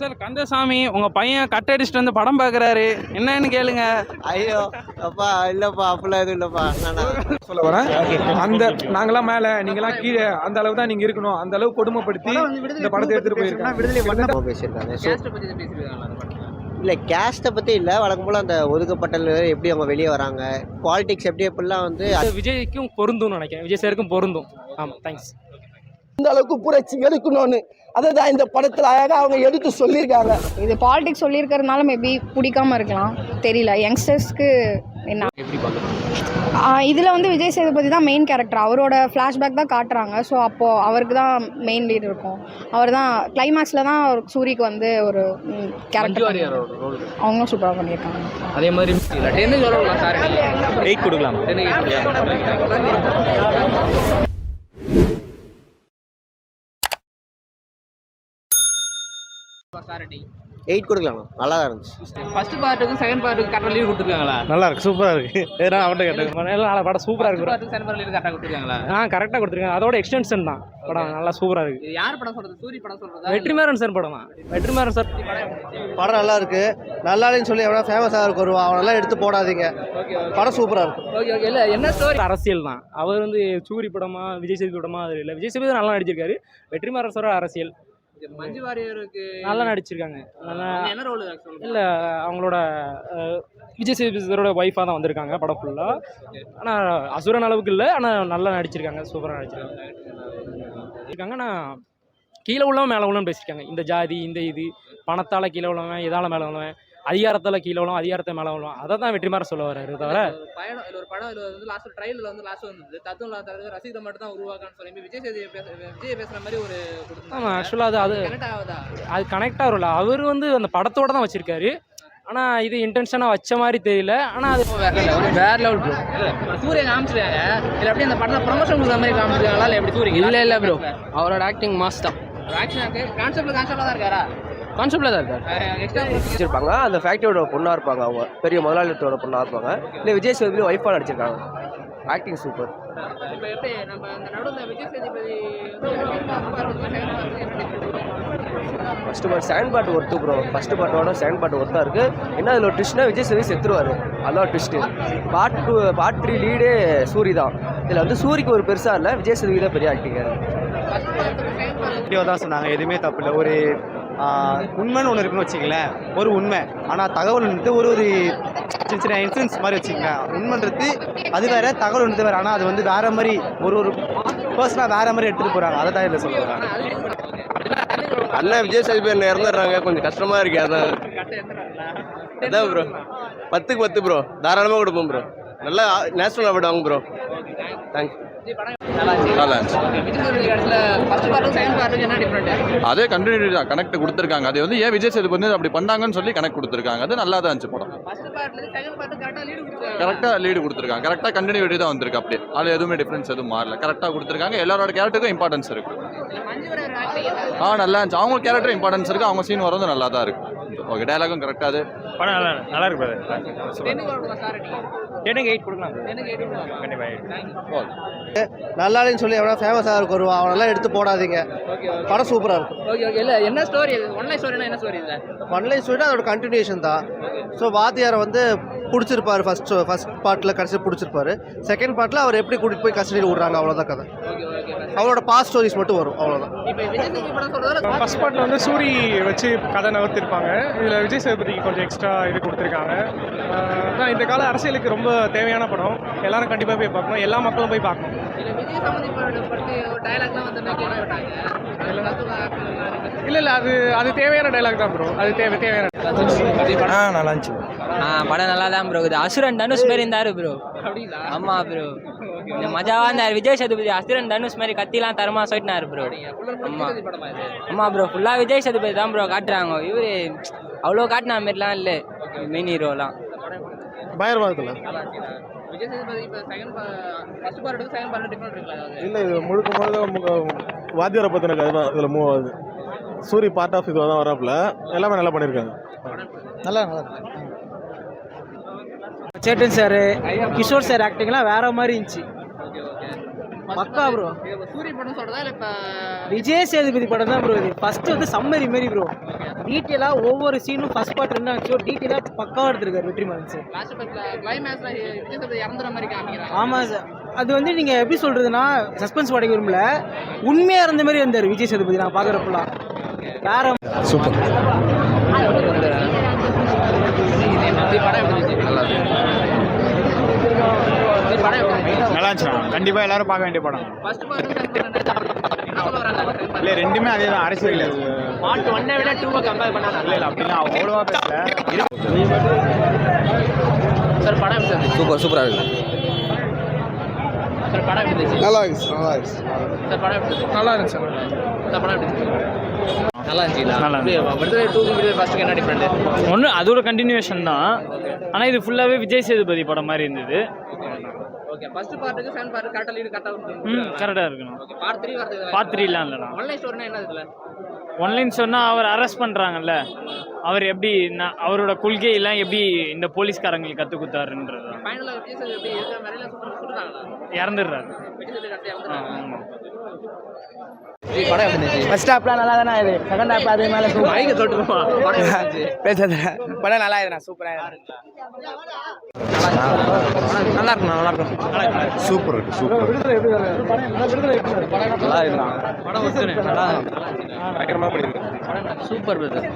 Sir Kandasamy உங்க பையன் cut அடிச்சுட்டு வந்து படம் பாக்குறாரு, என்னன்னு கேளுங்க. ஐயோ அப்பா இல்லப்பா, அப்படிலாம் எதுவும் இல்லப்பா. சொல்ல வரேன், அந்த நாங்களாம் மேல நீங்களாம் கீழே, அந்த அளவு தான் நீங்க இருக்கணும், அந்த அளவு கொடுமைப்படுத்தி இந்த படத்தை எடுத்துட்டு போயிருக்காங்க. இல்லை கேஸ்ட்டை பற்றி இல்லை, வழக்கம் போல் அந்த ஒதுக்கப்பட்டல் எப்படி அவங்க வெளியே வராங்க, பாலிடிக்ஸ் எப்படி எப்படிலாம் வந்து விஜய்க்கும் பொருந்தும் நினைக்கிறேன், விஜய் சாருக்கும் பொருந்தும். ஆமாம், தேங்க்ஸ். இந்த அளவுக்கு புரட்சி எடுக்கணும்னு அதை தான் இந்த படத்தில் அழகாக அவங்க எடுத்து சொல்லியிருக்காங்க. இது பாலிடிக்ஸ் சொல்லியிருக்கிறதுனால மேபி பிடிக்காம இருக்கலாம், தெரியல. யங்ஸ்டர்ஸ்க்கு என்ன இதில் வந்து விஜய் சேதுபதி தான் மெயின் கேரக்டர், அவரோட ஃப்ளாஷ்பேக் தான் காட்டுறாங்க. ஸோ அப்போது அவருக்கு தான் மெயின் லீட் இருக்கும். அவர் தான் கிளைமேக்ஸில் தான் சூரிக்கு வந்து ஒரு கேரக்டர் அவங்களும் சூப்பராக பண்ணியிருக்காங்க. அதே மாதிரி 8 கொடுக்கலாம். 8 கொடுக்கலாம், நல்லா தான் இருந்துச்சு. ஃபர்ஸ்ட் பார்ட்டுக்கும் செகண்ட் பார்ட்டுக்கு கரெக்டாக லீவ் கொடுத்துருக்காங்களா? நல்லா இருக்கு, சூப்பராக இருக்கு. ஏன்னா அவன்கிட்ட கேட்டேன், நல்லா படம் சூப்பராக இருக்கு. செகண்ட் பார்ட் லீவ் கரெக்டாக கொடுத்துருக்காங்களா? கரெக்டாக கொடுத்துருக்காங்க. அதோட எக்ஸ்டென்ஷன் தான் படம் நல்லா சூப்பராக இருக்கு. யார் படம் சொல்றது? சூரி படம் சொல்றதா? வெற்றிமாறன் சார் படம் தான். வெற்றிமாறன் சார் படம் நல்லா இருக்கு. நல்லாலேன்னு சொல்லி எவ்வளோ ஃபேமஸாக இருக்கு வருவா, அவனெல்லாம் எடுத்து போடாதீங்க. படம் சூப்பராக இருக்கும். Okay okay. இல்லை என்ன ஸ்டோரி? அரசியல் தான். அவர் வந்து சூரி படமா விஜய் சேதுபதி படமா அது இல்லை. விஜய் சேதுபதி நல்லா நடிச்சிருக்காரு. வெற்றிமாறன் சார் அரசியல் மஞ்சு வாரியருக்கு நல்லா நடிச்சிருக்காங்க. நல்லா என்ன ரோல்? இல்லை, அவங்களோட விஜய் சேதுபதியோட ஒய்ஃபாக தான் வந்திருக்காங்க படம் ஃபுல்லாக. ஆனால் அசுரன் அளவுக்கு இல்லை, ஆனால் நல்லா நடிச்சிருக்காங்க, சூப்பராக நடிச்சிருக்காங்க. ஆனால் கீழே உள்ளவன் மேலே உள்ளவன் பேசியிருக்காங்க. இந்த ஜாதி, இந்த இது பணத்தால் கீழே உள்ளவன், இதால் மேலே உள்ளவன், அதிகாரத்தால் கீழே உள்ளவன், அதிகாரத்தை மேலே உள்ளவன், அதை தான் வெற்றிமாறன் சொல்ல வர்றாரு. தவிர பயணம் இல்லை, ஒரு படம் இல்லை வந்து லாஸ்ட் ட்ரைலரில் வந்து லாஸ்ட் வந்து தத்துவம் இல்லாத ரசிகத்தை மட்டும் தான் உருவாக்கான்னு சொல்லி விஜய் பேசுகிற மாதிரி ஒரு. ஆமாம், ஆக்சுவலாக அது அது கனெக்ட் ஆகல. அவர் வந்து அந்த படத்தோடு தான் வச்சுருக்காரு. ஆனால் இது இன்டென்ஷனாக வச்ச மாதிரி தெரியல. ஆனால் அது வேற லெவல் ப்ரோ. சூரிய காமிச்சிருக்காங்க இல்லை, எப்படி அந்த படத்தை ப்ரொமோஷன் கொடுக்குற மாதிரி காமிச்சிருக்காங்களா இல்லை எப்படி? சூரிய இல்லை ப்ரோ, அவரோட ஆக்டிங் மாஸ் தான். கான்செப்டாக தான் இருக்காரா? கான்செப்டில் தான் இருக்காரு. வச்சிருப்பாங்க. அந்த ஃபேக்டரியோட பொண்ணாக இருப்பாங்க, அவங்க பெரிய முதலாளித்தோட பொண்ணாக இருப்பாங்க. இல்லை விஜய் சேதுபதி ஒய்ஃபாக நடிச்சிருக்காங்க. Acting super. இப்போ எப்படி நம்ம இந்த நடுவில் Vijay Sethupathi first part second part worth bro. First பார்ட்டோட செகண்ட் பார்ட் ஒர்த்தாக இருக்குது. என்ன அதில் ஒரு ட்விஸ்ட்னா விஜய் சேதுபதி செத்துருவார், அதான் ட்விஸ்ட்டு. பார்ட் 2 பார்ட் 3 லீடே சூரி தான். இதில் வந்து சூரிக்கு ஒரு பெருசாக இல்லை, விஜய் சேதுபதி தான் பெரிய ஆக்டிங்காக வீடியோ தான் சொன்னாங்க, எதுவுமே தப்பு இல்லை. ஒரு உண்மைன்னு ஒன்று இருக்குன்னு வச்சிங்களேன், ஒரு உண்மை. ஆனால் தகவல் வந்துட்டு ஒரு சின்ன சின்ன இன்சிடென்ட்ஸ் மாதிரி வச்சுக்கோங்க. உண்மைன்றது அது வேறு, தகவல் வந்துட்டு வேறு. ஆனால் அது வந்து வேறு மாதிரி ஒரு பர்சனாக வேறு மாதிரி எடுத்துகிட்டு போகிறாங்க. அதை தான் இதில் சொல்ல வராங்க. அண்ணன் விஜய் சேதுபதி இறந்துடுறாங்க, கொஞ்சம் கஷ்டமாக இருக்குது. அதான் ப்ரோ, 10க்கு 10 ப்ரோ, தாராளமாக கொடுப்போம் ப்ரோ. நல்லா நேஷனல் அவார்டு வாங்க ப்ரோ. தேங்க்யூ. அதே கண்டினியூட்டி தான், கனெக்ட் கொடுத்துருக்காங்க. அது வந்து ஏன் விஜய் சேதுபதி அப்படி பண்ணாங்கன்னு சொல்லி கனெக்ட் கொடுத்துருக்காங்க. அது நல்லா தான் இருந்துச்சு படம். கரெக்டாக லீடு கொடுத்துருக்காங்க, கரெக்டாக கண்டினியூட்டி தான் வந்திருக்கு. அப்படியே அதில் எதுவுமே டிஃப்ரென்ஸ் எதுவும் மாறல, கரெக்டாக கொடுத்துருக்காங்க. எல்லாரோட கேரக்டருக்கும் இம்பார்ட்டன்ஸ் இருக்கு. நல்லா இருந்துச்சு. அவங்க கேரக்டர் இம்பார்ட்டன்ஸ் இருக்கு, அவங்க சீன் வரது நல்லா தான் இருக்கு. ஓகே, டயலாகும் கரெக்டாக. அது படம் நல்லா இருக்கு. 8 கொடுக்கலாம். நல்லாலேன்னு சொல்லி எவ்வளோ ஃபேமஸாக இருக்கு வருவா, அவனெல்லாம் எடுத்து போடாதீங்க. படம் சூப்பராக இருக்கும். Okay okay. இல்லை என்ன ஸ்டோரி? ஒன்லைன் ஸ்டோரினா என்ன ஸ்டோரி? இல்லை ஒன்லைன் ஸ்டோரினா அதோட கண்டினியூஷன் தான். ஸோ வாத்தியாரை வந்து பிடிச்சிருப்பாரு, ஃபர்ஸ்ட் பார்ட்டில் கடைசியில் பிடிச்சிருப்பாரு. செகண்ட் பார்ட்டில் அவர் எப்படி கூட்டிகிட்டு போய் கஸ்டடியில் விடுறாங்க, அவ்வளோதான் கதை. அவரோட பாஸ்ட் ஸ்டோரிஸ் மட்டும் வரும், அவ்வளோதான். ஃபர்ஸ்ட் பார்ட்டில் வந்து சூரி வச்சு கதை நகர்த்திருப்பாங்க. இதில் விஜய் சேதுபதிக்கு கொஞ்சம் எக்ஸ்ட்ரா இது கொடுத்துருக்காங்க. ஆனால் இந்த கால அரசியலுக்கு ரொம்ப தேவையான படம், எல்லாரும் கண்டிப்பாக போய் பார்க்கணும், எல்லா மக்களும் போய் பார்க்கணும். இல்லை அது தேவையான டைலாக் தான் ப்ரோ, அது தேவையான. நல்லா இருந்துச்சு. படம் நல்லா தான் ப்ரோ. இது அசுரன் தனுஷ் மாதிரி இருந்தாரு ப்ரோ. ஆமாம் ப்ரோ, இந்த மஜாவாக இருந்தார். விஜய் சேதுபதி அசுரன் தனுஷ் மாதிரி கத்திலாம் தரமா சொல்லிட்டாரு ப்ரோ. ஆமாம் ப்ரோ, ஃபுல்லாக விஜய் சேதுபதி தான் ப்ரோ காட்டுறாங்க. இவரு அவ்வளோ காட்டின மாரிலாம் இல்லை, மெயின் ஹீரோலாம் பயங்கரமாக இல்லை. இது முழுக்க வாத்தியாரை பற்றின கதை தான் இதில் மூவ் ஆகுது. சூரி பார்ட் ஆஃப் இதுவாக தான் வராப்புல, எல்லாமே நல்லா பண்ணியிருக்காங்க. நல்லா இருக்கு. சேட்டன் சார், கிஷோர் சார் ஆக்டிங்லாம் வேற மாதிரி இருந்துச்சு. பக்கா ப்ரோ. சூரிய படம் சொல்றதா இல்லை இப்போ விஜய் சேதுபதி படம் தான் ப்ரோ இது. ஃபர்ஸ்ட் வந்து சம்மரி மாரி ப்ரோ. டீட்டெயிலாக ஒவ்வொரு சீனும் ஃபர்ஸ்ட் பார்ட் என்ன ஆச்சோ டீட்டெயிலாக பக்காவாக எடுத்துருக்காரு வெற்றிமாறன் சார். லாஸ்ட் படத்தில் கிளைமேக்ஸில் விஜய் சேதுபதி இறந்துற மாதிரி காமிக்கிறாங்க. ஆமாம் சார். அது வந்து நீங்கள் எப்படி சொல்கிறதுனா சஸ்பென்ஸ் படைக்க விரும்பல, உண்மையாக இருந்த மாதிரி இருந்தார் விஜய் சேதுபதி. நான் பார்க்குறப்பெல்லாம் வேற சூப்பர். நல்லா இருந்துச்சு. கண்டிப்பாக எல்லாரும் பார்க்க வேண்டிய படம். இல்லை ரெண்டுமே அதே தான். அரசியல் பார்ட் 1 விட 2 கம்பேர் பண்ணா இல்லை அப்படிலாம் அவ்வளோவா பேசல. சார் படம் எப்படி இருந்துச்சு? சூப்பராக இருக்குது. சார் படம் எப்படி இருந்துச்சு? நல்லா இருந்துச்சு. நல்லா இருந்துச்சு. சார் படம் எப்படி இருந்துச்சு? நல்லா இருந்துச்சு. சார் படம் எப்படி இருந்துச்சு? நல்லா இருந்துச்சுங்களா? நல்லா இருந்துச்சு. விடுதலை 2 விடுதலை ஃபர்ஸ்ட்டுக்கு என்ன டிஃப்ரெண்ட்? ஒன்று அதோட கண்டினியூஷன் தான், ஆனால் இது ஃபுல்லாகவே விஜய் சேதுபதி படம் மாதிரி இருந்தது. ஓகே, ஃபர்ஸ்ட் பார்ட்டுக்கு செகண்ட் பார்ட் கரெக்டாக லீடு கரெக்டாக கரெக்டாக இருக்கணும். ஓகே, பார்ட் 3 வரதுக்கு பார்ட் 3லாம் இல்லைண்ணா. ஆன்லைன் ஸ்டோர்னா என்ன இதுல? ஒன்லைன் சொன்னால் அவர் அரெஸ்ட் பண்ணுறாங்கல்ல, அவர் எப்படி அவரோட கொள்கையெல்லாம் எப்படி இந்த போலீஸ்காரங்களுக்கு கற்றுக் கொடுத்தாருன்றது தான். ஃபைனலாக விஜய் சேதுபதி எப்படி எதுவும் வரையில சொல்றாங்களா? இறந்துடுறாரு. விஜய் சேதுபதி கரெக்டாக இறந்துறாங்க. ஆமாம். படம் எப்படி இருந்துச்சு? ஃபர்ஸ்ட் ஹாப்லாம் நல்லா தானே இது, செகண்ட் ஹாப் அதே மேலே மைக்க தொட்டுருமா? படம் எப்படி இருந்துச்சு? பேசுறது படம் நல்லா இருக்குண்ணா. சூப்பராக நல்லா இருக்கும். நல்லா இருக்கும். Super super. நல்லா இருக்குண்ணா. படம் ஒத்துனேன். நல்லா பயங்கரமாக பண்ணியிருக்கு. Super brother.